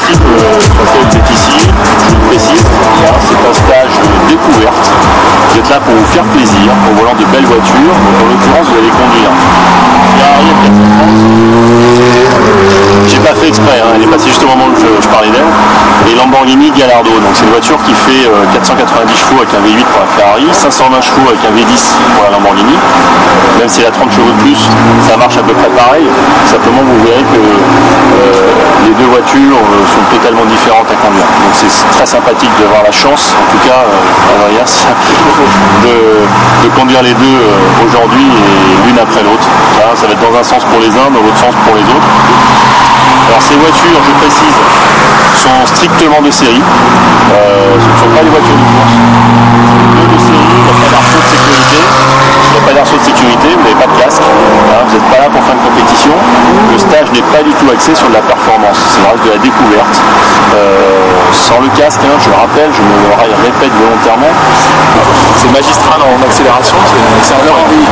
principe sur lequel vous êtes ici, je vous précise, c'est un stage découverte. Vous êtes là pour vous faire plaisir, au volant de belles voitures. Donc en l'occurrence, vous allez conduire Ferrari F430. J'ai pas fait exprès, hein, elle est passée juste au moment où je parlais d'elle. Et Lamborghini Gallardo, donc c'est une voiture qui fait 490 chevaux avec un V8 pour la Ferrari, 520 chevaux avec un V10 pour la Lamborghini. Même si elle a 30 chevaux de plus, ça marche à peu près pareil. Simplement, vous verrez que les deux voitures sont totalement différentes à conduire. Donc c'est très sympathique d'avoir la chance, en tout cas, de conduire les deux aujourd'hui et l'une après l'autre. Ça va être dans un sens pour les uns, dans l'autre sens pour les autres. Alors ces voitures, je précise, sont strictement de série. Ce ne sont pas les voitures de course. De série, il n'y a pas d'arceau de sécurité. Il n'y a pas d'arceau de sécurité, vous n'avez pas de casque. Vous n'êtes pas là pour faire une compétition. Le stage n'est pas du tout axé sur de la performance. C'est le reste de la découverte. Sans le casque, je le rappelle, je me le répète volontairement. C'est magistral en accélération, c'est un heure et demie.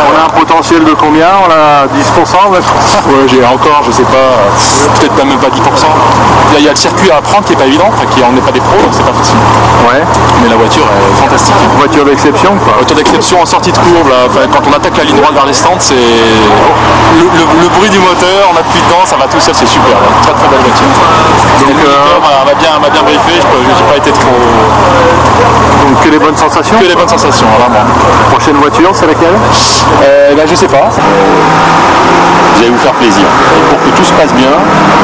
On a un potentiel de combien? On a 10%, 9%? Ouais, j'ai encore, je sais pas, peut-être même pas 10%. Il y a le circuit à apprendre qui est pas évident, on n'est pas des pros, donc c'est pas facile. Ouais. Mais la voiture est fantastique. Voiture d'exception quoi. Voiture d'exception en sortie de courbe, là. Quand on attaque la ligne droite vers les stands, c'est le bruit du moteur, on appuie dedans, ça va tout seul, c'est super. Très très belle voiture. Donc m'a bien briefé, j'ai pas été trop. Donc que les bonnes sensations? Que les bonnes sensations, vraiment. Prochaine voiture, c'est laquelle? Je sais pas. Vous allez vous faire plaisir. Et pour que tout se passe bien,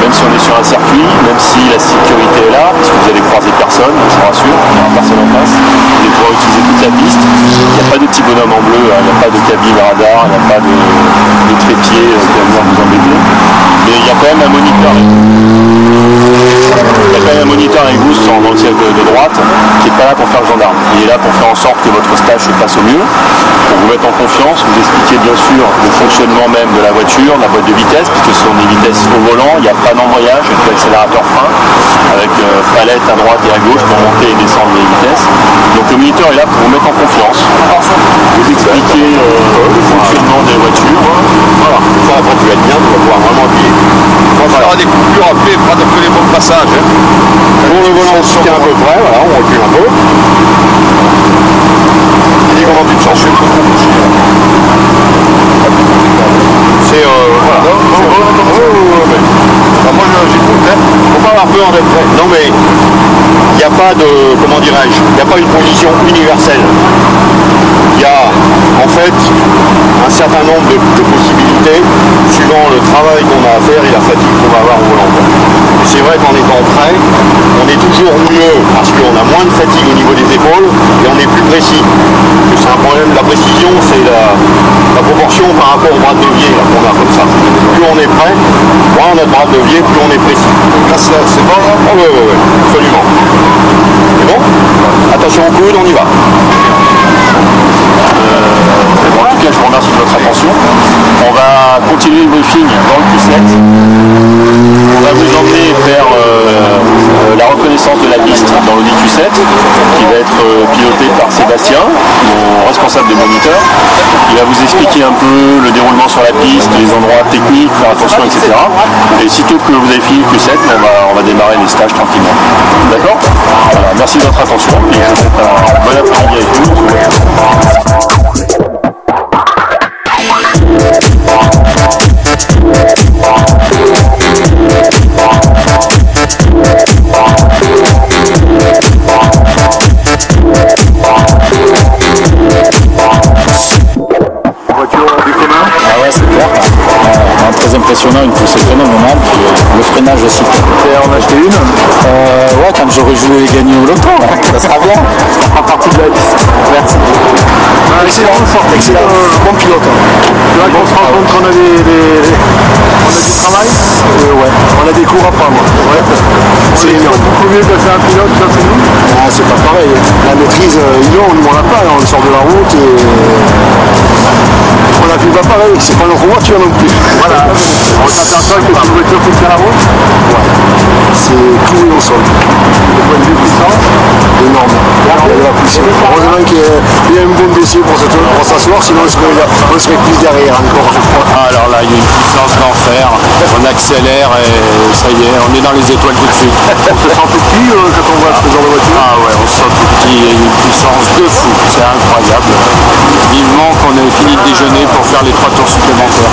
même si on est sur un circuit, même si la sécurité est là, parce que vous allez croiser personne, je vous rassure, il n'y aura personne en face, vous allez pouvoir utiliser toute la piste. Il n'y a pas de petits bonhommes en bleu, il n'y a pas de cabine radar, il n'y a pas de trépied qui va venir vous embêter. Mais il y a quand même un moniteur. Il y a quand même un moniteur avec vous dans le ciel de droite qui n'est pas là pour faire le gendarme. Il est là pour faire en sorte que votre stage se passe au mieux, pour vous mettre en confiance, vous expliquer bien sûr le fonctionnement même de la voiture, de la boîte de vitesse, puisque ce sont des vitesses au volant, il n'y a pas d'embrayage, il n'y a que l'accélérateur frein, avec palette à droite et à gauche pour monter et descendre les vitesses. Donc le moniteur est là pour vous mettre en confiance, vous expliquer le fonctionnement des voitures. Voilà, ça quand tu vas être bien, tu vas pouvoir vraiment appuyer. On va faire des coupures après, pas d'après les bons passages. Pour le volant, on se tient à peu près, voilà, on recule un peu. Il dit qu'on a envie de changer le coup. C'est voilà. Moi j'ai tout fait. Faut pas avoir peur d'être prêt. Non mais il n'y a pas de, comment dirais-je, il n'y a pas une position universelle. Il y a en fait un certain nombre de possibilités suivant le travail qu'on a à faire et la fatigue qu'on va avoir au volant. Et c'est vrai qu'en étant prêt, on est toujours mieux parce qu'on a moins de fatigue au niveau des épaules et on est plus précis. C'est un problème, la précision c'est la proportion par rapport au bras de levier qu'on a comme ça. Plus on est prêt, moins on a de bras de levier, plus on est précis. Là c'est bon là? Ah oui, absolument. C'est bon? Attention au coude, on y va. En tout cas, je vous remercie de votre attention. On va continuer le briefing dans le Q7. On va vous emmener faire la reconnaissance de la piste dans l'Audi Q7, qui va être piloté par Sébastien, mon responsable des moniteurs. Il va vous expliquer un peu le déroulement sur la piste, les endroits techniques, faire attention, etc. Et sitôt que vous avez fini le Q7, on va démarrer les stages tranquillement. D'accord? Voilà, merci de votre attention et je vous souhaite un bon après-midi avec vous. Impressionnant, une poussée phénoménale, puis le freinage aussi. Tu en as acheté une? Ouais, quand j'aurais joué et gagné au loto, ça sera bien. Ça fera partie de la liste. Merci. Excellent, excellent. Bon pilote. Tu vois qu'on se rend compte qu'on a on a du travail? Ouais, on a des cours à prendre. Ouais. C'est beaucoup mieux que c'est un pilote comme nous? Ah, c'est pas pareil. La maîtrise, nous on l'a pas, on sort de la route et on n'appuie pas pareil, c'est pas notre voiture non plus. Voilà. On s'aperçoit que c'est une voiture qui tient la route? Ouais. C'est cloué au sol. Le point de vue puissance? Énorme. Heureusement qu'il y a un bon dossier pour s'asseoir, sinon on serait plus derrière encore, je crois. Alors là, il y a une puissance d'enfer, on accélère et ça y est, on est dans les étoiles tout de suite. On se sent tout petit quand on voit ce genre de voiture? Ah ouais, on se sent tout petit, il y a une puissance de fou, c'est incroyable. Vivement qu'on ait fini de déjeuner pour faire les 3 tours supplémentaires.